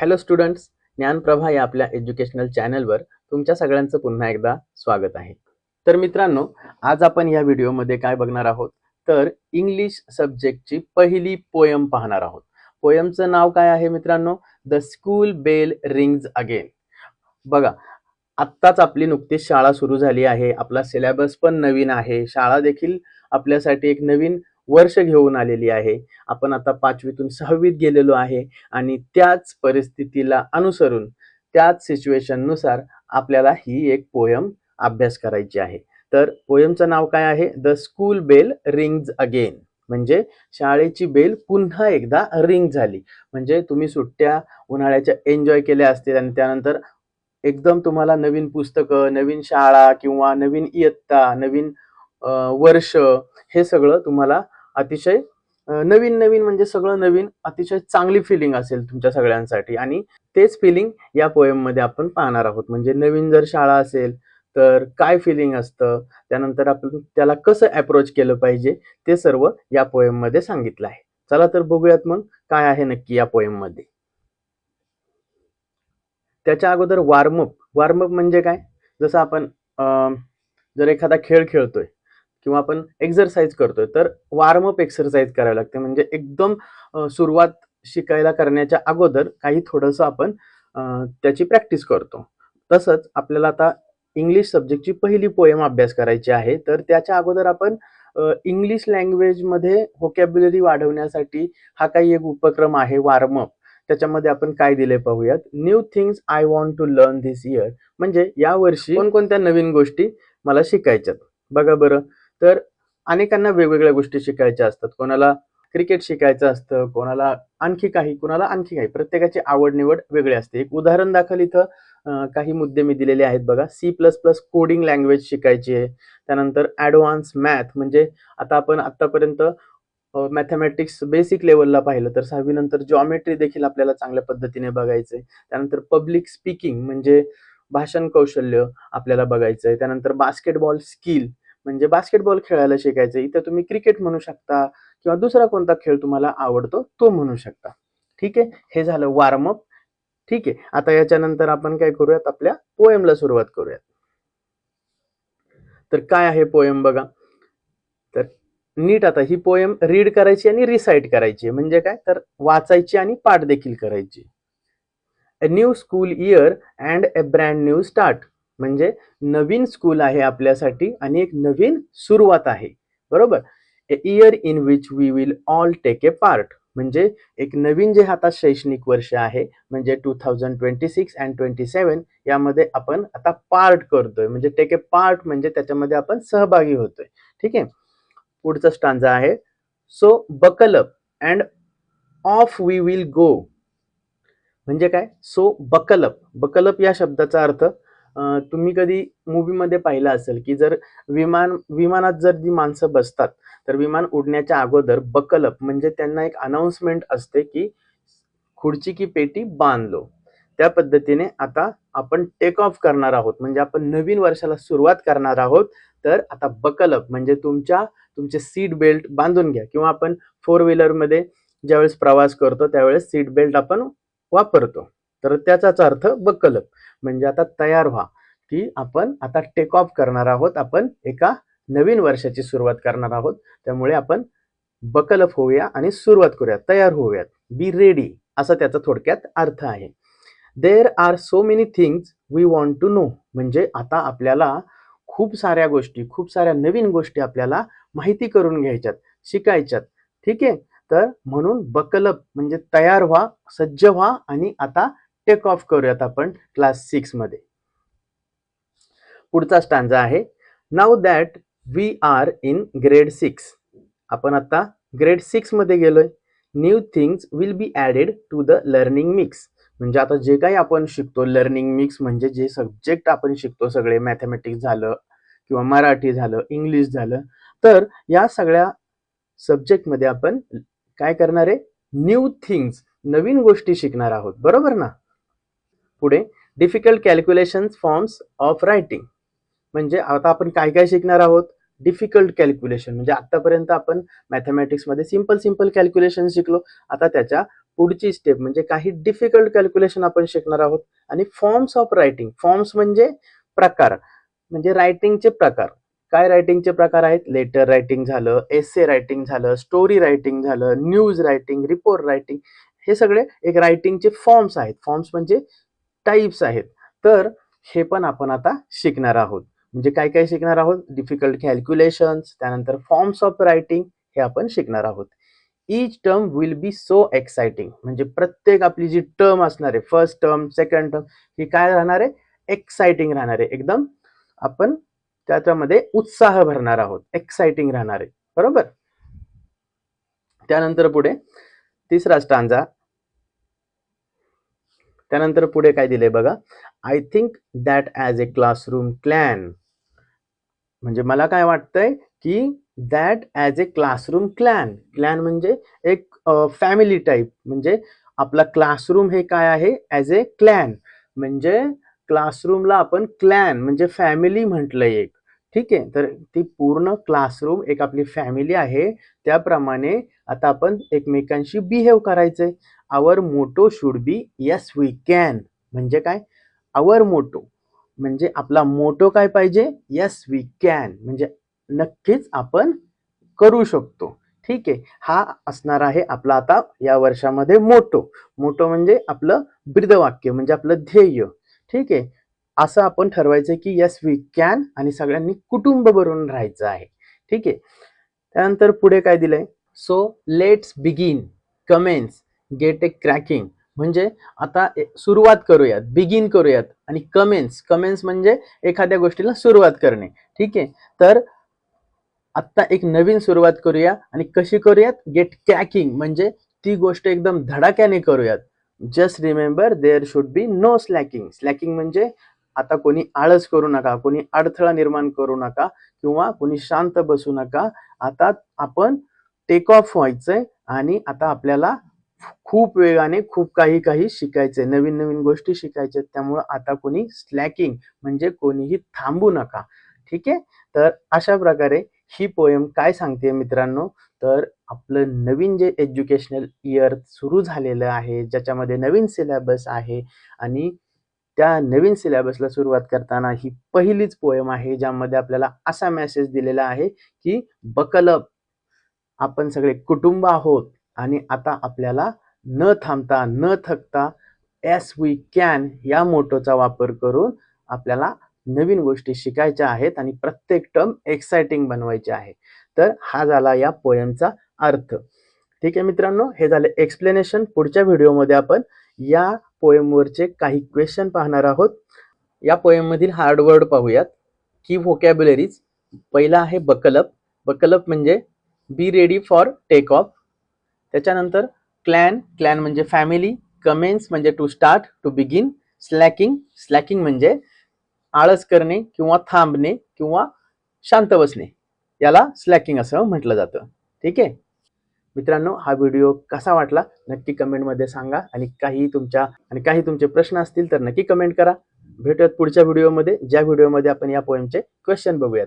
Hello students, ज्ञानप्रभा या आपल्या educational चॅनलवर तुमच्या सगळ्यांचं पुन्हा एकदा स्वागत आहे. तर मित्रांनो, आज आपण या व्हिडिओमध्ये काय बघणार आहोत, तर इंग्लिश सब्जेक्टची पहिली पोयम पाहणार आहोत. पोयमचं नाव काय आहे मित्रांनो? The school bell rings again. बघा, आत्ताच आपली नुकतीच शाळा सुरू झाली आहे. आपला सिलेबस पण नवीन आहे. शाळा देखील आपल्यासाठी एक नवीन वर्ष घेऊन आलेली आहे. आपण आता 5वीतून 6वीत गेलेलो आहे आणि त्याच परिस्थितीला अनुसरून, त्याच सिच्युएशननुसार आपल्याला ही एक पोयम अभ्यास करायची आहे. तर पोयमचं नाव काय आहे? The school bell rings again. म्हणजे शाळेची बेल पुन्हा एकदा रिंग झाली. म्हणजे तुम्ही सुट्ट्या उन्हाळ्याच्या एन्जॉय केल्या असतील आणि त्यानंतर एकदम तुम्हाला नवीन पुस्तकं, नवीन शाळा किंवा नवीन इयत्ता, नवीन वर्ष, हे सगळं तुम्हाला अतिशय नवीन नवीन म्हणजे सगळं नवीन, अतिशय चांगली फिलिंग असेल तुमच्या सगळ्यांसाठी आणि तेच फिलिंग या पोएम मध्ये आपण पाहणार आहोत. म्हणजे नवीन जर शाळा असेल तर काय फिलिंग असतं, त्यानंतर आपण त्याला कसं अप्रोच केलं पाहिजे, ते सर्व या पोएम मध्ये सांगितलं आहे. चला तर बघूयात मग काय आहे नक्की या पोएम मध्ये. त्याच्या अगोदर वॉर्मअप म्हणजे काय? जसं आपण जर एखादा खेळ खेळतोय किंवा आपण एक्सरसाइज करतोय तर वॉर्मअप एक्सरसाइज करावी लागते. म्हणजे एकदम सुरुवात शिकायला करण्याच्या अगोदर काही थोडंसं आपण त्याची प्रॅक्टिस करतो. तसंच आपल्याला आता इंग्लिश सब्जेक्टची पहिली पोएम अभ्यास करायची आहे. तर त्याच्या अगोदर आपण इंग्लिश लँग्वेजमध्ये व्होकॅब्युलरी वाढवण्यासाठी हा काही एक उपक्रम आहे वॉर्मअप. त्याच्यामध्ये आपण काय दिले पाहूयात. New things I want to learn this year. म्हणजे या वर्षी कोणकोणत्या नवीन गोष्टी मला शिकायच्यात. बघा बरं, तर अनेकांना वेगवेगळ्या गोष्टी शिकायच्या असतात. कोणाला क्रिकेट शिकायचं असतं, कोणाला आणखी काही, कोणाला आणखी काही. प्रत्येकाची आवड निवड वेगळी असते. एक उदाहरण दाखल इथं काही मुद्दे मी दिलेले आहेत बघा. C++ कोडिंग लँग्वेज शिकायची आहे. त्यानंतर ॲडव्हान्स मॅथ म्हणजे आता आपण आतापर्यंत मॅथमॅटिक्स बेसिक लेवलला पाहिलं तर 6वी नंतर जॉमेट्री देखील आपल्याला चांगल्या पद्धतीने बघायचंय. त्यानंतर पब्लिक स्पीकिंग म्हणजे भाषण कौशल्य आपल्याला बघायचंय. त्यानंतर बास्केटबॉल स्किल म्हणजे बास्केटबॉल खेळायला शिकायचं. इथं तुम्ही क्रिकेट म्हणू शकता किंवा दुसरा कोणता खेळ तुम्हाला आवडतो तो म्हणू शकता. ठीक आहे, हे झालं वॉर्मअप. ठीक आहे, आता याच्यानंतर आपण काय करूयात, आपल्या पोएमला सुरुवात करूयात. तर काय आहे पोएम बघा. तर नीट आता ही पोएम रीड करायची आणि रिसाइट करायची. म्हणजे काय, तर वाचायची आणि पाठ देखील करायची. A new school year and a brand new start. म्हणजे नवीन स्कूल आहे आपल्यासाठी आणि एक नवीन सुरुवात आहे. बरोबर. A year in which we will all take a part. म्हणजे एक नवीन जे आता शैक्षणिक वर्ष आहे म्हणजे 2026 अँड 27 यामध्ये आपण आता पार्ट करतोय. म्हणजे टेक ए पार्ट म्हणजे त्याच्यामध्ये आपण सहभागी होतोय. ठीक आहे. पुढचा स्टांजा आहे. So buckle up and off we will go. म्हणजे काय, सो बकल अप या शब्दाचा अर्थ तुम्ही कधी मूवीमध्ये पाहिला असेल की जर विमानात जर जी माणसं बसतात तर विमान उडण्याच्या अगोदर बकल अप म्हणजे त्यांना एक अनाउन्समेंट असते की खुर्ची की पेटी बांध लो. त्या पद्धतीने आता आपण टेक ऑफ करणार आहोत. म्हणजे आपण नवीन वर्षाला सुरुवात करणार आहोत. तर आता बकल अप म्हणजे तुमचे सीट बेल्ट बांधून घ्या. किंवा आपण 4 व्हीलरमध्ये ज्यावेळेस प्रवास करतो त्यावेळेस सीट बेल्ट आपण वापरतो. तर त्याचाच अर्थ बकल अप म्हणजे आता तयार व्हा की आपण आता टेक ऑफ करणार आहोत. आपण एका नवीन वर्षाची सुरुवात करणार आहोत. त्यामुळे आपण बकल अप होऊया आणि सुरुवात करूया, तयार होऊयात. बी रेडी असा त्याचा थोडक्यात अर्थ आहे. There are so many things we want to know. म्हणजे आता आपल्याला खूप साऱ्या गोष्टी, खूप साऱ्या नवीन गोष्टी आपल्याला माहिती करून घ्यायच्यात, शिकायच्यात. ठीक आहे. तर म्हणून बकल अप म्हणजे तयार व्हा, सज्ज व्हा आणि आता टेक ऑफ करूयात आपण क्लास 6 मध्ये. पुढचा स्टांजा आहे. Now that we are in grade 6. आपण आता ग्रेड 6 मध्ये गेलोय. New things will be added to the learning mix. म्हणजे आता जे काही आपण शिकतो लर्निंग मिक्स म्हणजे जे सब्जेक्ट आपण शिकतो सगळे, मॅथमॅटिक्स झालं किंवा मराठी झालं, इंग्लिश झालं, तर या सगळ्या सब्जेक्ट मध्ये आपण काय करणार आहे, न्यू थिंग्स नवीन गोष्टी शिकणार आहोत. बरोबर ना. पुढे difficult calculations forms of writing. म्हणजे आता आपण काय काय शिकणार आहोत, डिफिकल्ट कॅल्क्युलेशन. म्हणजे आतापर्यंत आपण मॅथमॅटिक्स मध्ये सिंपल कॅल्क्युलेशन शिकलो. आता त्याच्या पुढची स्टेप म्हणजे काही डिफिकल्ट कॅल्क्युलेशन आपण शिकणार आहोत. आणि फॉर्म्स ऑफ रायटिंग, फॉर्म्स म्हणजे प्रकार, म्हणजे रायटिंगचे प्रकार. काय रायटिंगचे प्रकार आहेत? लेटर रायटिंग झालं, एसे रायटिंग झालं, स्टोरी रायटिंग झालं, न्यूज रायटिंग, रिपोर्ट रायटिंग, हे सगळे एक रायटिंगचे फॉर्म्स आहेत. फॉर्म्स म्हणजे टाइप्स आहेत. तर हे पण आपण आता शिकणार आहोत. म्हणजे काय काय शिकणार आहोत? डिफिकल्ट कॅल्क्युलेशन्स, त्यानंतर फॉर्म्स ऑफ रायटिंग, हे आपण शिकणार आहोत. Each term will be so exciting, म्हणजे प्रत्येक आपली जी टर्म असणार आहे, फर्स्ट टर्म, सेकंड टर्म, ही काय राहणार आहे? एक्साइटिंग राहणार आहे. एकदम आपण त्याच्यामध्ये उत्साह भरणार आहोत, एक्साइटिंग राहणार आहे. बरोबर. त्यानंतर पुढे तिसरा स्टांजा. त्यानंतर पुढे काय दिलंय बघा. I think that as a classroom clan, म्हणजे मला काय वाटतंय की that as a classroom clan, clan म्हणजे एक फॅमिली टाईप, म्हणजे आपला क्लासरूम हे काय आहे? ॲज ए क्लॅन, म्हणजे क्लासरूमला आपण क्लॅन म्हणजे फॅमिली म्हटलंय एक. ठीक आहे. तर ती पूर्ण क्लासरूम एक आपली फॅमिली आहे. त्याप्रमाणे आता आपण एकमेकांशी बिहेव करायचंय. Our motto should be yes we can, म्हणजे काय? आवर मोटो म्हणजे आपला मोटो काय पाहिजे? येस वी कॅन, म्हणजे नक्कीच आपण करू शकतो. ठीक आहे. हा असणार आहे आपला आता या वर्षामध्ये मोटो. मोटो म्हणजे आपलं ब्रीदवाक्य, म्हणजे आपलं ध्येय. ठीक आहे. असं आपण ठरवायचं की येस वी कॅन, आणि सगळ्यांनी कुटुंब बनवून राहायचं आहे. ठीक आहे. त्यानंतर पुढे काय दिलंय? So let's begin, Cummins, gate A cracking, म्हणजे आता सुरुवात करूयात, बिगिन करूयात. आणि कमेन्स, कमेन्स म्हणजे एखाद्या गोष्टीला सुरुवात करणे. ठीक आहे. तर आत्ता एक नवीन सुरुवात करूया. आणि कशी करूयात? गेट क्रॅकिंग, म्हणजे ती गोष्ट एकदम धडाक्याने करूयात. Just remember there should be no slacking. Slacking म्हणजे आता कोणी आळस करू नका, कोणी अडथळा निर्माण करू नका, किंवा कोणी शांत बसू नका. आता आपण टेक ऑफ व्हायचंय, आणि आता आपल्याला खूप वेगाने खूप काही शिकायचंय, नवीन नवीन गोष्टी शिकायच्या. त्यामुळं आता कोणी स्लॅकिंग म्हणजे कोणीही थांबू नका. ठीक आहे. तर अशा प्रकारे ही पोयम काय सांगते मित्रांनो, तर आपलं नवीन जे एज्युकेशनल इयर सुरू झालेलं आहे, ज्याच्यामध्ये नवीन सिलेबस आहे, आणि त्या नवीन सिलेबसला सुरुवात करताना ही पहिलीच पोयम आहे, ज्यामध्ये आपल्याला असा मेसेज दिलेला आहे की बकल अप, आपण सगळे कुटुंब आहोत, आणि आता आपल्याला न थांबता न थकता एस वी कॅन या मोटोचा वापर करून आपल्याला नवीन गोष्टी शिकायच्या आहेत, आणि प्रत्येक टर्म एक्साइटिंग बनवायचे आहे. तर हा झाला या पोयमचा अर्थ. ठीक आहे मित्रांनो, हे झाले एक्सप्लेनेशन. पुढच्या व्हिडिओमध्ये आपण या पोयमवरचे काही क्वेश्चन पाहणार आहोत. या पोयम मधील हार्ड वर्ड पाहूयात. की व्होकॅब्युलरीज. पहिला आहे बकलअप. बकलअप म्हणजे be ready for take off. त्याच्यानंतर क्लॅन, क्लॅन म्हणजे फॅमिली. कमेन्स म्हणजे to start, to begin. Slacking, slacking म्हणजे आळस करणे किंवा थांबणे किंवा शांत बसणे, याला स्लॅकिंग असं म्हटलं जातं. ठीक आहे मित्रांनो, हा व्हिडिओ कसा वाटला नक्की कमेंटमध्ये सांगा. आणि काही तुमचे प्रश्न असतील तर नक्की कमेंट करा. भेटूयात पुढच्या व्हिडिओमध्ये, ज्या व्हिडिओमध्ये आपण या पोएमचे क्वेश्चन बघूयात.